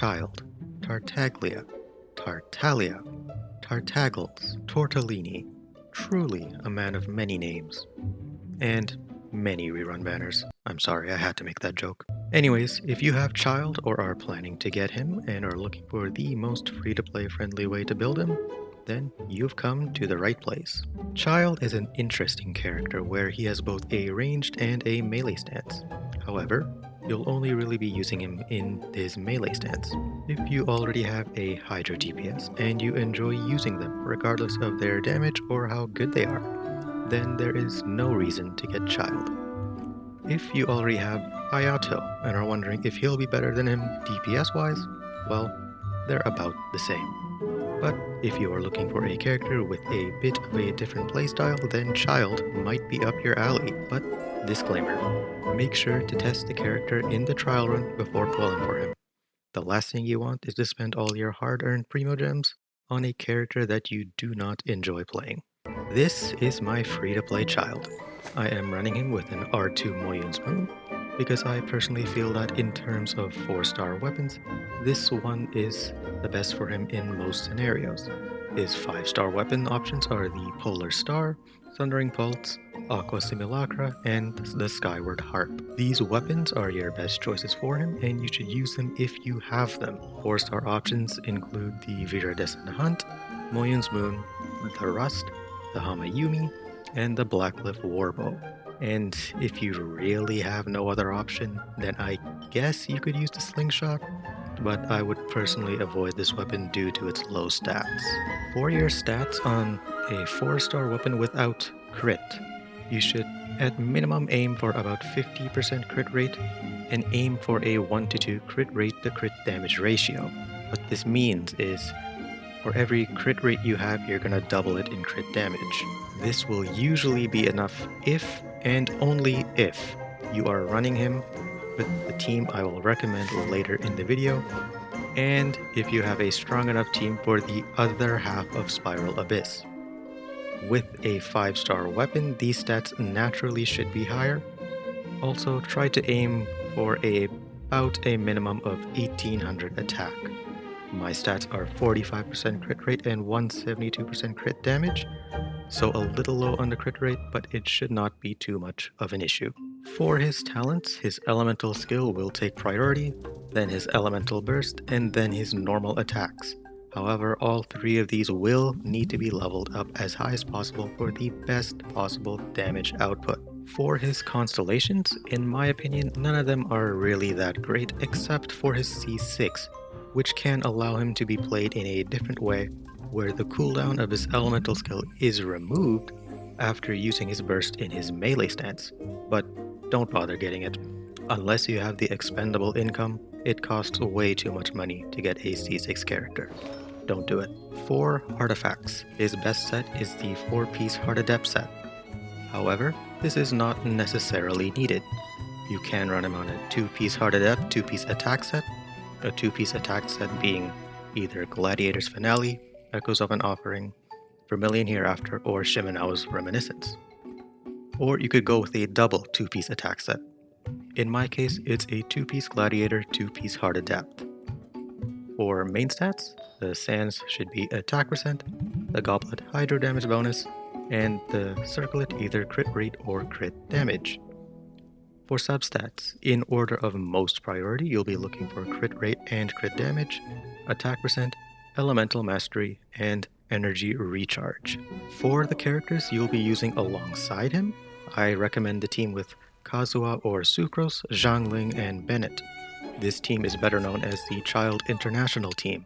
Child, Tartaglia, Tartaglia, Tartaggles, Tortellini. Truly a man of many names. And many rerun banners. I'm sorry, I had to make that joke. Anyways, if you have Child or are planning to get him and are looking for the most free-to-play friendly way to build him, then you've come to the right place. Child is an interesting character where he has both a ranged and a melee stance. However, you'll only really be using him in his melee stance. If you already have a Hydra DPS and you enjoy using them regardless of their damage or how good they are, then there is no reason to get Child. If you already have Hayato and are wondering if he'll be better than him DPS wise, well, they're about the same. But if you are looking for a character with a bit of a different playstyle, then Child might be up your alley. But disclaimer, make sure to test the character in the trial run before pulling for him. The last thing you want is to spend all your hard-earned Primo Gems on a character that you do not enjoy playing. This is my free-to-play Child. I am running him with an R2 Moyun's Moon because I personally feel that in terms of 4-star weapons, this one is the best for him in most scenarios. His 5-star weapon options are the Polar Star, Thundering Pulse, Aqua Simulacra, and the Skyward Harp. These weapons are your best choices for him, and you should use them if you have them. 4-star options include the Viridescent Hunt, Moyun's Moon, the Rust, the Hamayumi, and the Blackcliff Warbow. And if you really have no other option, then I guess you could use the Slingshot, but I would personally avoid this weapon due to its low stats. For your stats on a 4-star weapon without crit, you should at minimum aim for about 50% crit rate and aim for a 1 to 2 crit rate to crit damage ratio. What this means is for every crit rate you have, you're gonna double it in crit damage. This will usually be enough if and only if you are running him with the team I will recommend later in the video, and if you have a strong enough team for the other half of Spiral Abyss. With a 5-star weapon, these stats naturally should be higher. Also, try to aim for about a minimum of 1800 attack. My stats are 45% crit rate and 172% crit damage, so a little low on the crit rate, but it should not be too much of an issue. For his talents, his elemental skill will take priority, then his elemental burst, and then his normal attacks. However, all three of these will need to be leveled up as high as possible for the best possible damage output. For his constellations, in my opinion, none of them are really that great except for his C6, which can allow him to be played in a different way, where the cooldown of his elemental skill is removed after using his burst in his melee stance, but don't bother getting it. Unless you have the expendable income, it costs way too much money to get a C6 character. Don't do it. For artifacts, his best set is the 4-piece Heart Adept set. However, this is not necessarily needed. You can run him on a 2-piece Heart Adept, 2-piece attack set, a 2-piece attack set being either Gladiator's Finale, Echoes of an Offering, Vermilion Hereafter, or Shimenao's Reminiscence. Or you could go with a double 2-piece attack set. In my case, it's a 2-piece Gladiator, 2-piece Heart Adept. For main stats, the Sands should be attack percent, the Goblet Hydro damage bonus, and the Circlet either crit rate or crit damage. For substats, in order of most priority, you'll be looking for crit rate and crit damage, attack percent, elemental mastery, and energy recharge. For the characters you'll be using alongside him, I recommend the team with Kazuha or Sucrose, Zhangling, and Bennett. This team is better known as the Child International team.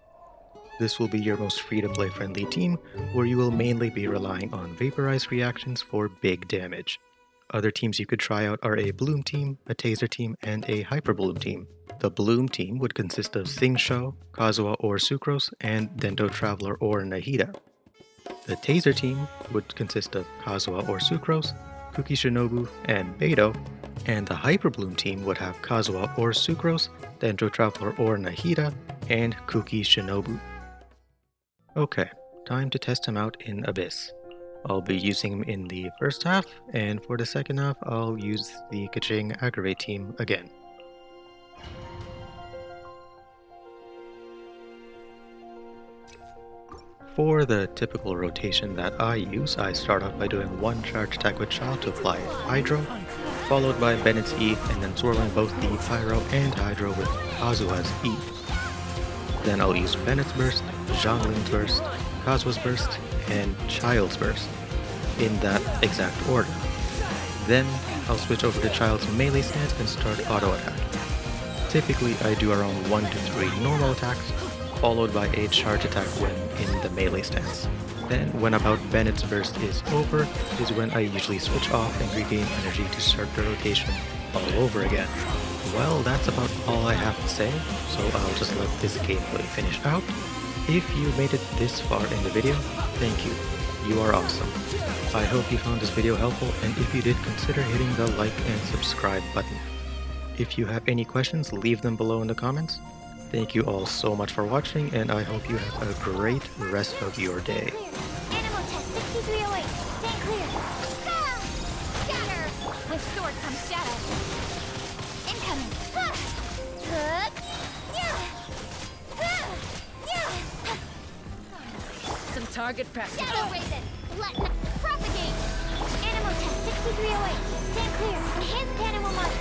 This will be your most free-to-play friendly team, where you will mainly be relying on vaporized reactions for big damage. Other teams you could try out are a Bloom team, a Taser team, and a Hyper Bloom team. The Bloom team would consist of Singsho, Kazuha or Sucrose, and Dento Traveler or Nahida. The Taser team would consist of Kazuha or Sucrose, Kuki Shinobu, and Beidou, and the Hyper Bloom team would have Kazuha or Sucrose, Dento Traveler or Nahida, and Kuki Shinobu. Okay, time to test him out in Abyss. I'll be using him in the first half, and for the second half, I'll use the Keqing Aggravate team again. For the typical rotation that I use, I start off by doing one charge attack with Shaw to apply Hydro, followed by Bennett's E, and then swirling both the Pyro and Hydro with Kazuha's E. Then I'll use Bennett's Burst, Zhangling's Burst, Kazuha's Burst, and Child's Burst, in that exact order. Then I'll switch over to Child's melee stance and start auto attack. Typically I do around 1 to 3 normal attacks, followed by a charge attack when in the melee stance. Then when about Bennett's burst is over is when I usually switch off and regain energy to start the rotation all over again. Well, that's about all I have to say, so I'll just let this gameplay finish out. If you made it this far in the video, thank you. You are awesome. I hope you found this video helpful, and if you did, consider hitting the like and subscribe button. If you have any questions, leave them below in the comments. Thank you all so much for watching, and I hope you have a great rest of your day. Animal test 6308. Stand clear. Ah! Scatter. With sword comes shadow. Incoming. Ah! Hook. Yeah. Ah! Yeah. Some target practice. Shadow Raven. Let propagate. Animal test 6308. Stand clear. Enhanced animal mode.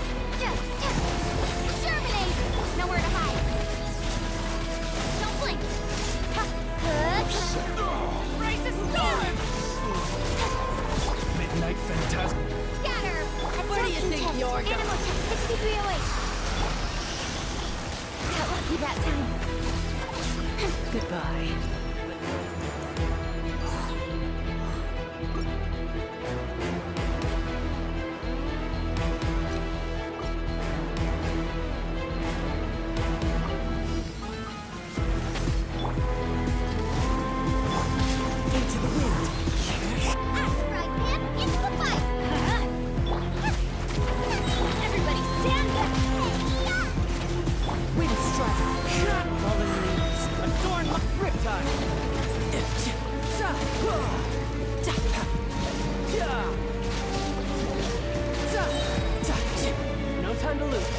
Germinate. Nowhere to hide. Don't blink. Hook. Raise the storm! Midnight Phantasm. Scatter. Where do you Absorption think test. you're going? Animal test 6308. Got lucky that time. Goodbye. Into the wind. Right, man. Into the fight. Everybody stand back. Wind strike. Fallen leaves. Adorn my riptide. No time to lose.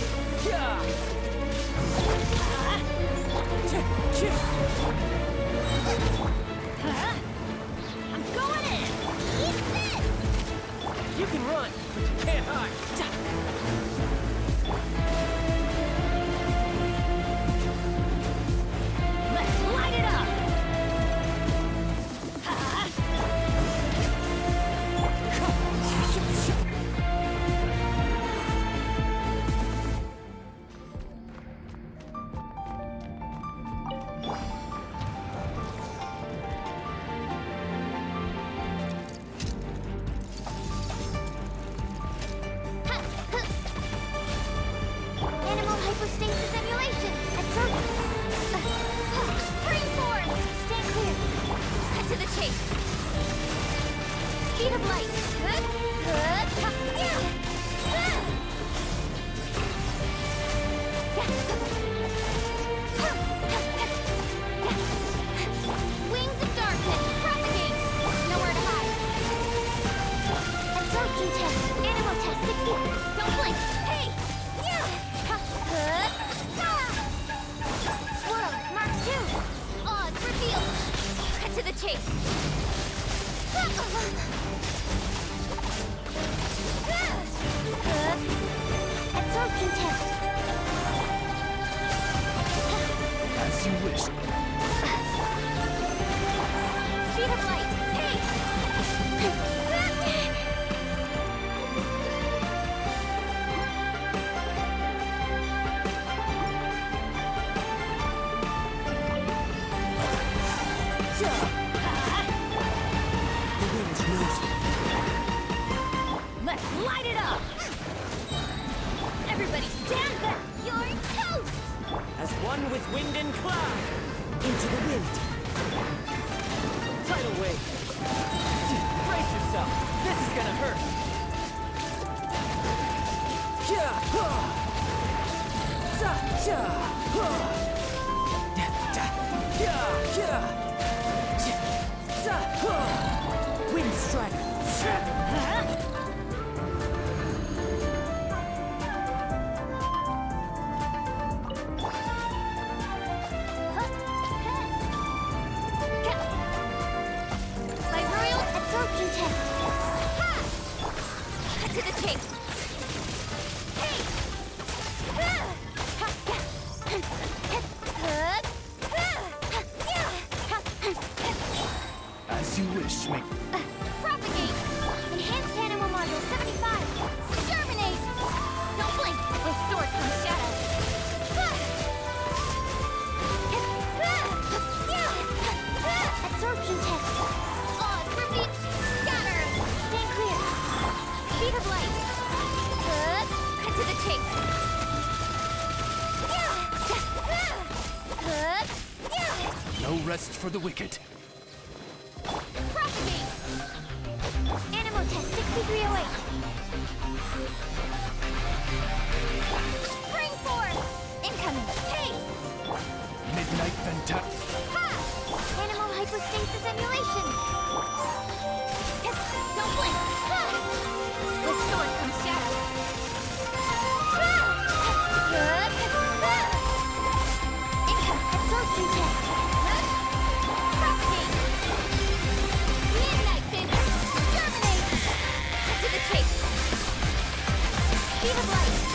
I'm going in. Eat this. You can run, but you can't hide. Let's light it up. Animal hypostasis emulation. Absorption. Spring force. Stand clear. Cut to the chase. Speed of light. Wings of darkness. Propagate. Nowhere to hide. Absorption test. Animal test 60. Don't blink. Hey! Swirl. Mark 2. Odds revealed. Cut to the chase. Absorption test. As you wish. Speed of light. Hey! The wind knows me. Let's light it up! Everybody stand back! You're toast! As one with wind and cloud. Into the wind. Tidal wave. Brace yourself. This is gonna hurt. Wind strike. As you wish, make Propagate! Enhanced animal module 75! Germinate! Don't blink! With sword comes shadow! Absorption test! Odds repeat! Scatter! Stand clear! Speed of light! Cut to the chase! no rest for the wicked. Propagate! Animal test 6308! Spring force! Incoming! Hey! Midnight Fantastic. Ha! Animal hypostasis emulation! Don't blink! Ha! With sword comes shadow! Income! Absorption test! Propagate! Midnight Fingers! Germinate! Cut to the chase! Speed of light!